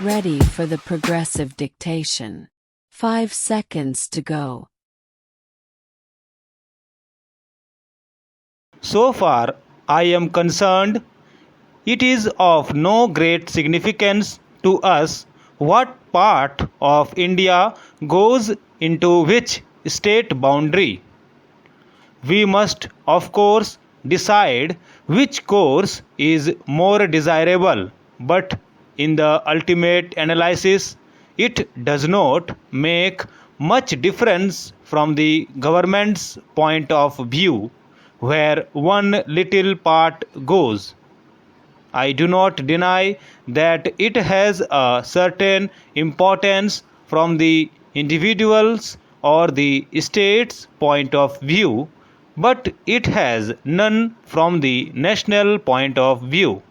ready for the progressive dictation. 5 seconds to go. So far, I am concerned, it is of no great significance to us what part of India goes into which state boundary. We must, of course, decide which course is more desirable, but in the ultimate analysis, it does not make much difference from the government's point of view where one little part goes. I do not deny that it has a certain importance from the individual's or the state's point of view, but it has none from the national point of view.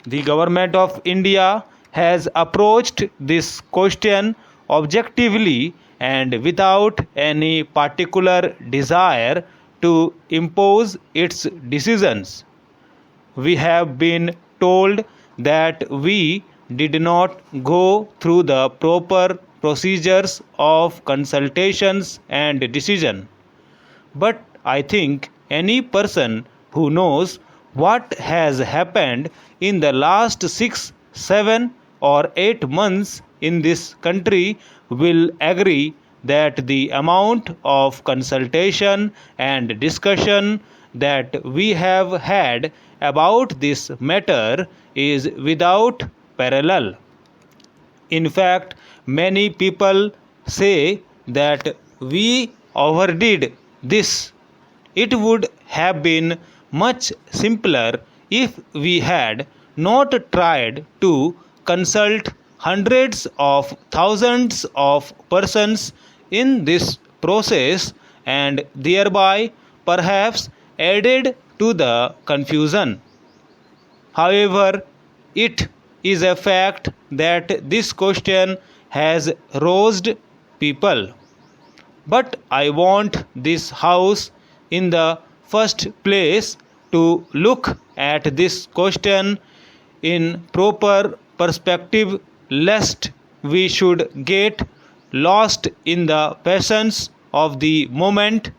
The Government of India has approached this question objectively and without any particular desire to impose its decisions. We have been told that we did not go through the proper procedures of consultations and decision. But I think any person who knows what has happened in the last 6, 7, or 8 months in this country will agree that the amount of consultation and discussion that we have had about this matter is without parallel. In fact, many people say that we overdid this. It would have been much simpler if we had not tried to consult hundreds of thousands of persons in this process and thereby perhaps added to the confusion. However, it is a fact that this question has roused people. But I want this House in the first place to look at this question in proper perspective lest we should get lost in the passions of the moment.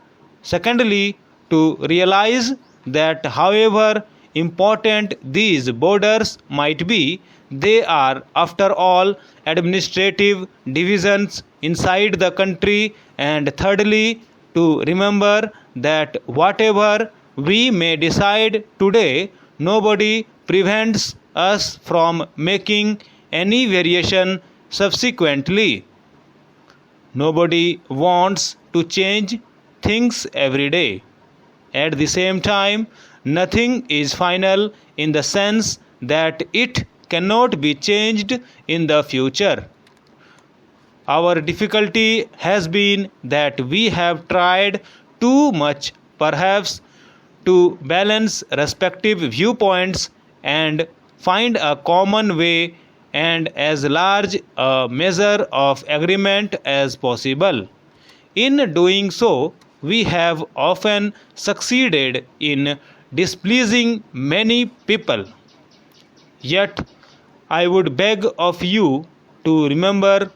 Secondly, to realize that however important these borders might be, they are after all administrative divisions inside the country. And thirdly, to remember that whatever we may decide today, nobody prevents us from making any variation subsequently. Nobody wants to change things every day. At the same time, nothing is final in the sense that it cannot be changed in the future. Our difficulty has been that we have tried too much, perhaps, to balance respective viewpoints and find a common way and as large a measure of agreement as possible. In doing so, we have often succeeded in displeasing many people. Yet, I would beg of you to remember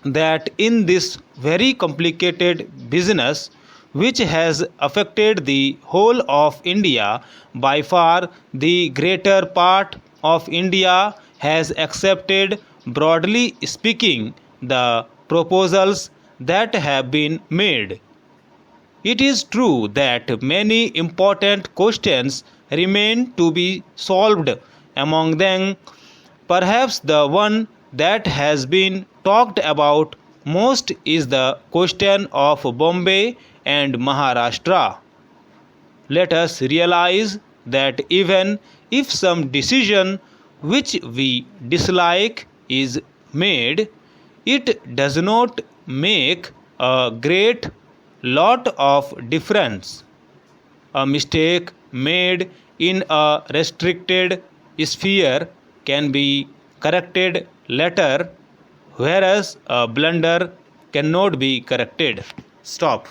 that in this very complicated business, which has affected the whole of India, by far the greater part of India has accepted, broadly speaking, the proposals that have been made. It is true that many important questions remain to be solved. Among them, perhaps the one that has been talked about most is the question of Bombay and Maharashtra. Let us realize that even if some decision which we dislike is made, it does not make a great lot of difference. A mistake made in a restricted sphere can be corrected later, whereas a blunder cannot be corrected. Stop.